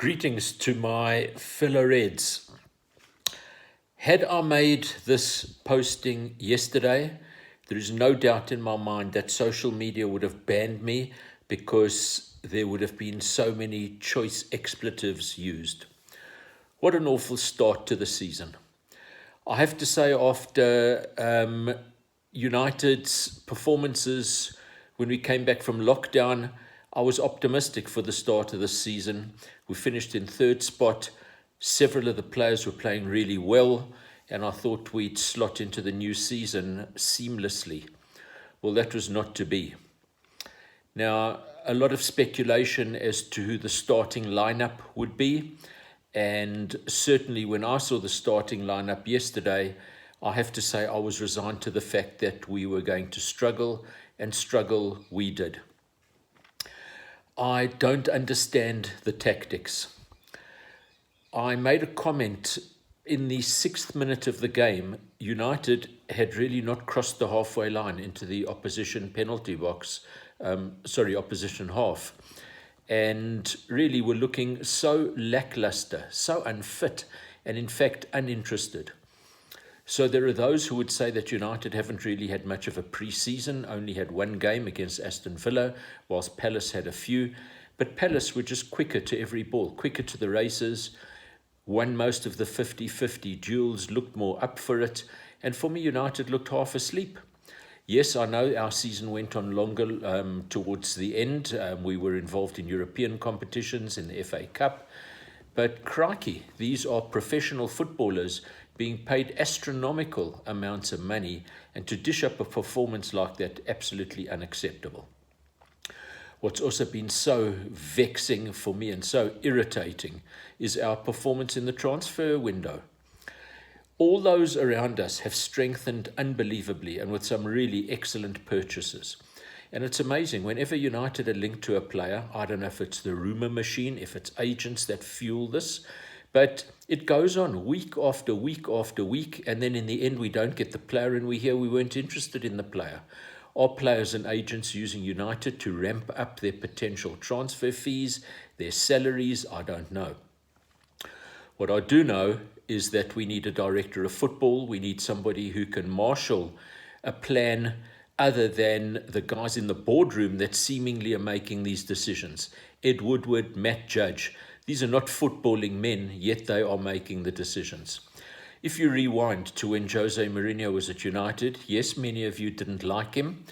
Greetings to my fellow Reds. Had I made this posting yesterday, there is no doubt in my mind that social media would have banned me because there would have been so many choice expletives used. What an awful start to the season. I have to say, after United's performances when we came back from lockdown, I was optimistic for the start of the season. We finished in third spot. Several of the players were playing really well, and I thought we'd slot into the new season seamlessly. Well, that was not to be. Now, a lot of speculation as to who the starting lineup would be, and certainly when I saw the starting lineup yesterday, I have to say I was resigned to the fact that we were going to struggle, and struggle we did. I don't understand the tactics. I made a comment in the 6th minute of the game. United had really not crossed the halfway line into the opposition penalty box, opposition half, and really were looking so lackluster, so unfit, and in fact uninterested. So there are those who would say that United haven't really had much of a pre-season, only had one game against Aston Villa, whilst Palace had a few. But Palace were just quicker to every ball, quicker to the races, won most of the 50-50 duels, looked more up for it. And for me, United looked half asleep. Yes, I know our season went on longer towards the end. We were involved in European competitions, in the FA Cup. But crikey, these are professional footballers being paid astronomical amounts of money, and to dish up a performance like that, absolutely unacceptable. What's also been so vexing for me and so irritating is our performance in the transfer window. All those around us have strengthened unbelievably and with some really excellent purchases. And it's amazing, whenever United are linked to a player, I don't know if it's the rumour machine, if it's agents that fuel this, but it goes on week after week after week, and then in the end we don't get the player and we hear we weren't interested in the player. Are players and agents using United to ramp up their potential transfer fees, their salaries? I don't know. What I do know is that we need a director of football. We need somebody who can marshal a plan other than the guys in the boardroom that seemingly are making these decisions. Ed Woodward, Matt Judge. These are not footballing men, yet they are making the decisions. If you rewind to when Jose Mourinho was at United, yes, many of you didn't like him,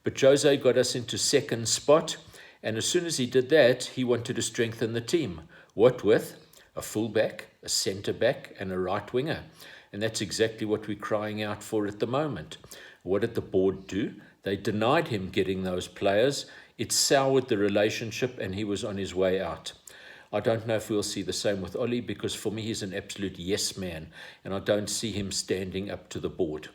but Jose got us into second spot, and as soon as he did that, he wanted to strengthen the team. What with? A fullback, a centre-back, and a right winger. And that's exactly what we're crying out for at the moment. What did the board do? They denied him getting those players. It soured the relationship, and he was on his way out. I don't know if we'll see the same with Ollie, because for me he's an absolute yes man, and I don't see him standing up to the board.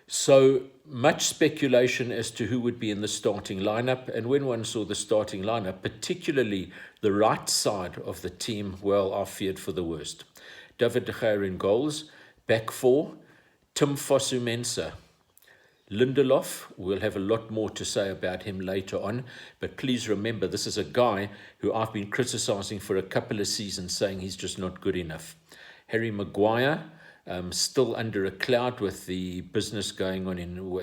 So much speculation as to who would be in the starting lineup, and when one saw the starting lineup, particularly the right side of the team, well, I feared for the worst. David de Gea in goals, back four, Tim Fosu-Mensah. Lindelof, we'll have a lot more to say about him later on, but please remember this is a guy who I've been criticizing for a couple of seasons, saying he's just not good enough. Harry Maguire, still under a cloud with the business going on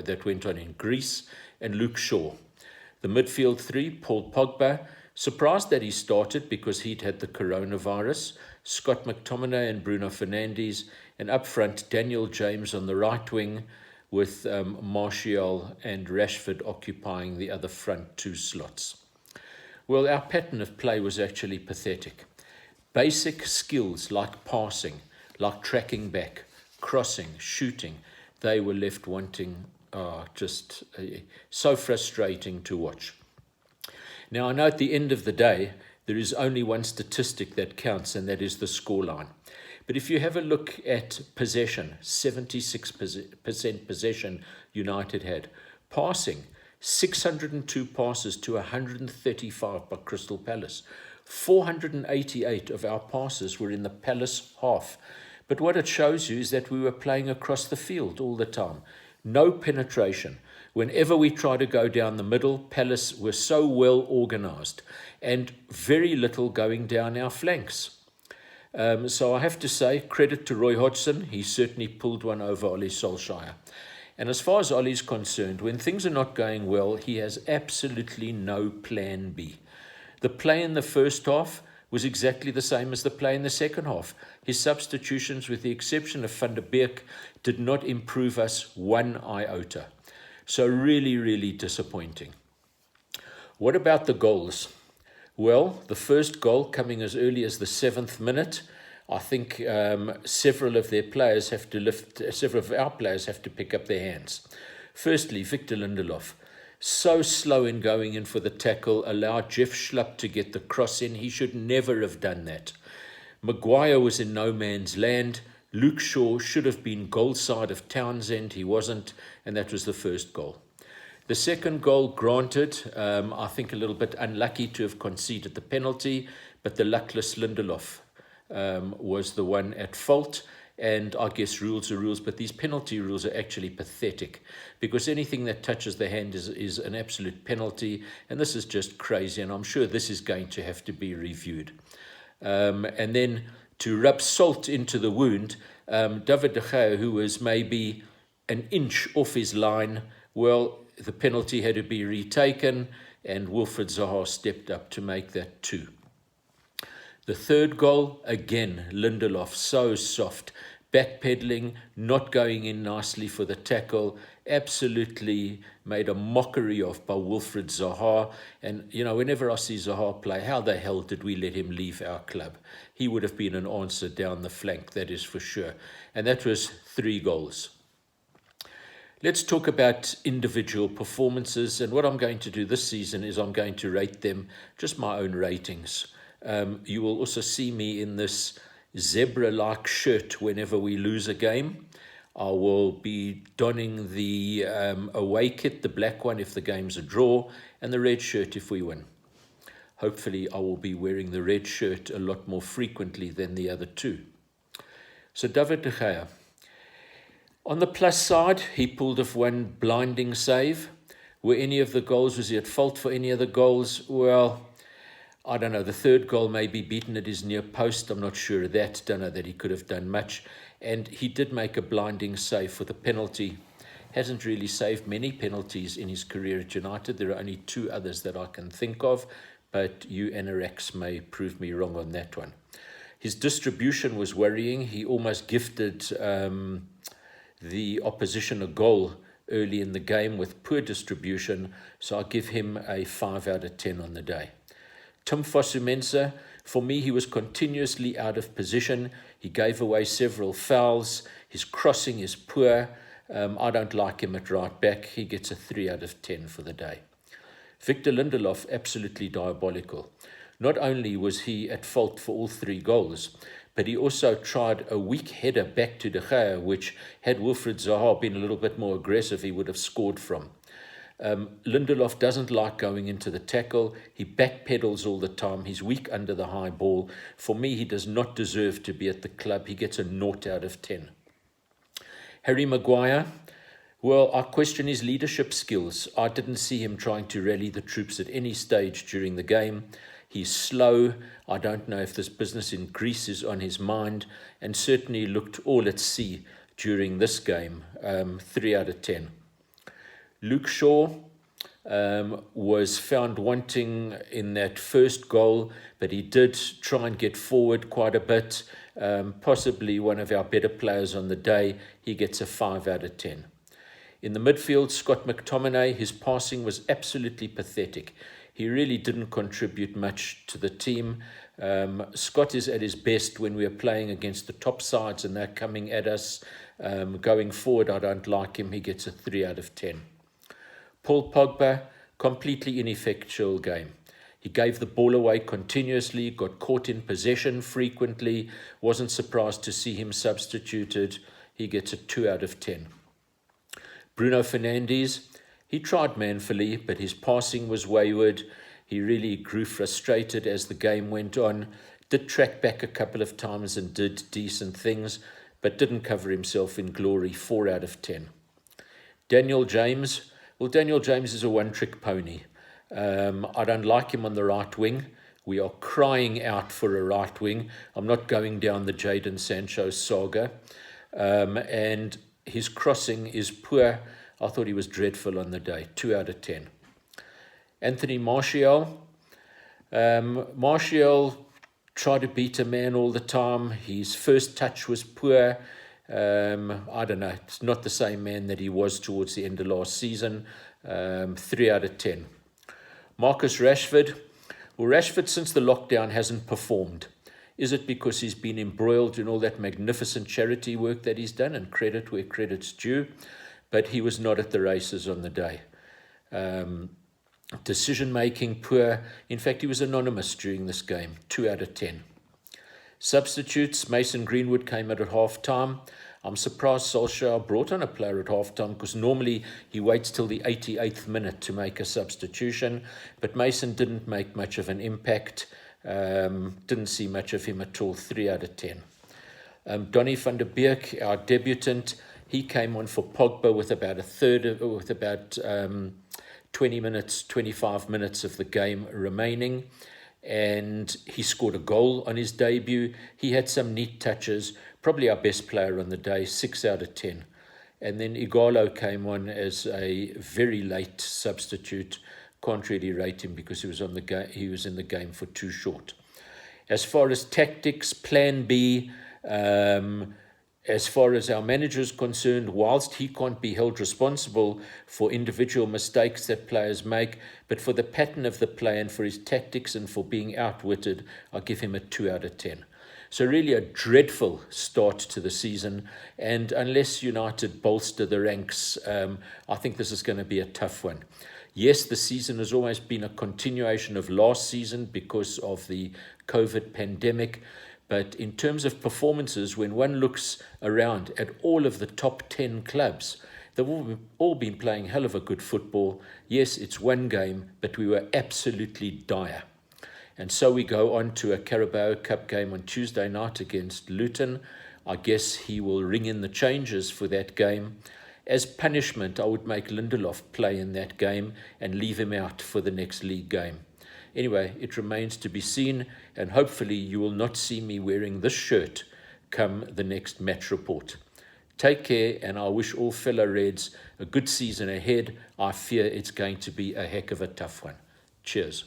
that went on in Greece, and Luke Shaw. The midfield three, Paul Pogba, surprised that he started because he'd had the coronavirus, Scott McTominay and Bruno Fernandes, and up front Daniel James on the right wing, with Martial and Rashford occupying the other front two slots. Well, our pattern of play was actually pathetic. Basic skills like passing, like tracking back, crossing, shooting, they were left wanting. So frustrating to watch. Now, I know at the end of the day, there is only one statistic that counts, and that is the scoreline. But if you have a look at possession, 76% possession United had. Passing, 602 passes to 135 by Crystal Palace. 488 of our passes were in the Palace half. But what it shows you is that we were playing across the field all the time. No penetration. Whenever we try to go down the middle, Palace were so well organised and very little going down our flanks. So I have to say, credit to Roy Hodgson. He certainly pulled one over Ollie Solskjaer. And as far as Ollie's concerned, when things are not going well, he has absolutely no plan B. The play in the first half was exactly the same as the play in the second half. His substitutions, with the exception of Van der Beek, did not improve us one iota. So really, really disappointing. What about the goals? Well, the first goal coming as early as the 7th minute. I think several of our players have to pick up their hands. Firstly, Victor Lindelof. So slow in going in for the tackle, allowed Jeff Schlupp to get the cross in. He should never have done that. Maguire was in no man's land. Luke Shaw should have been goal side of Townsend. He wasn't, and that was the first goal. The second goal, granted, I think a little bit unlucky to have conceded the penalty, but the luckless Lindelof was the one at fault. And I guess rules are rules, but these penalty rules are actually pathetic, because anything that touches the hand is an absolute penalty, and this is just crazy, and I'm sure this is going to have to be reviewed. And then to rub salt into the wound, David de Gea, who was maybe an inch off his line, well, the penalty had to be retaken, and Wilfried Zaha stepped up to make that 2. The third goal, again, Lindelof, so soft, backpedaling, not going in nicely for the tackle, absolutely made a mockery of by Wilfried Zaha. And, you know, whenever I see Zaha play, how the hell did we let him leave our club? He would have been an answer down the flank, that is for sure. And that was 3 goals. Let's talk about individual performances. And what I'm going to do this season is I'm going to rate them, just my own ratings. You will also see me in this zebra-like shirt whenever we lose a game. I will be donning the away kit, the black one if the game's a draw, and the red shirt if we win. Hopefully I will be wearing the red shirt a lot more frequently than the other 2. So David de Gea. On the plus side, he pulled off one blinding save. Were any of the goals, was he at fault for any of the goals? Well, I don't know. The third goal may be beaten at his near post. I'm not sure of that. Don't know that he could have done much. And he did make a blinding save for the penalty. Hasn't really saved many penalties in his career at United. There are only 2 others that I can think of, but you Anorax may prove me wrong on that one. His distribution was worrying. He almost gifted the opposition a goal early in the game with poor distribution, so I'll give him a 5 out of 10 on the day. Tim Fosu-Mensah, for me, he was continuously out of position. He gave away several fouls. His crossing is poor. I don't like him at right back. He gets a 3 out of 10 for the day. Victor Lindelof, absolutely diabolical. Not only was he at fault for all 3 goals, but he also tried a weak header back to De Gea, which, had Wilfried Zaha been a little bit more aggressive, he would have scored from. Lindelof doesn't like going into the tackle. He backpedals all the time. He's weak under the high ball. For me, he does not deserve to be at the club. He gets a 0 out of 10. Harry Maguire, well, I question his leadership skills. I didn't see him trying to rally the troops at any stage during the game. He's slow. I don't know if this business in Greece is on his mind, and certainly looked all at sea during this game. 3 out of 10. Luke Shaw was found wanting in that first goal, but he did try and get forward quite a bit. Possibly one of our better players on the day. He gets a 5 out of 10. In the midfield, Scott McTominay, his passing was absolutely pathetic. He really didn't contribute much to the team. Scott is at his best when we are playing against the top sides and they're coming at us. Going forward, I don't like him. He gets a 3 out of 10. Paul Pogba, completely ineffectual game. He gave the ball away continuously, got caught in possession frequently, wasn't surprised to see him substituted. He gets a 2 out of 10. Bruno Fernandes, he tried manfully, but his passing was wayward. He really grew frustrated as the game went on, did track back a couple of times and did decent things, but didn't cover himself in glory. 4 out of 10. Daniel James, Well, Daniel James is a one-trick pony. I don't like him on the right wing. We are crying out for a right wing. I'm not going down the Jadon Sancho saga. And his crossing is poor. I thought he was dreadful on the day. 2 out of 10. Anthony Martial. Martial tried to beat a man all the time. His first touch was poor. I don't know. It's not the same man that he was towards the end of last season. 3 out of 10. Marcus Rashford. Well, Rashford, since the lockdown, hasn't performed. Is it because he's been embroiled in all that magnificent charity work that he's done? And credit where credit's due. But he was not at the races on the day. Decision-making poor. In fact, he was anonymous during this game. 2 out of 10. Substitutes. Mason Greenwood came at half-time. I'm surprised Solskjaer brought on a player at half-time because normally he waits till the 88th minute to make a substitution. But Mason didn't make much of an impact. Didn't see much of him at all. 3 out of 10. Donny van der Beek, our debutant, he came on for Pogba with about 20 minutes, 25 minutes of the game remaining. And he scored a goal on his debut. He had some neat touches. Probably our best player on the day, 6 out of 10. And then Igalo came on as a very late substitute. Can't really rate him because he was in the game for too short. As far as tactics, plan B, as far as our manager is concerned, whilst he can't be held responsible for individual mistakes that players make, but for the pattern of the play and for his tactics and for being outwitted, I'll give him a 2 out of 10. So really a dreadful start to the season, and unless United bolster the ranks, I think this is going to be a tough one. Yes, the season has always been a continuation of last season because of the COVID pandemic. But in terms of performances, when one looks around at all of the top 10 clubs, they've all been playing hell of a good football. Yes, it's one game, but we were absolutely dire. And so we go on to a Carabao Cup game on Tuesday night against Luton. I guess he will ring in the changes for that game. As punishment, I would make Lindelof play in that game and leave him out for the next league game. Anyway, it remains to be seen, and hopefully you will not see me wearing this shirt come the next match report. Take care, and I wish all fellow Reds a good season ahead. I fear it's going to be a heck of a tough one. Cheers.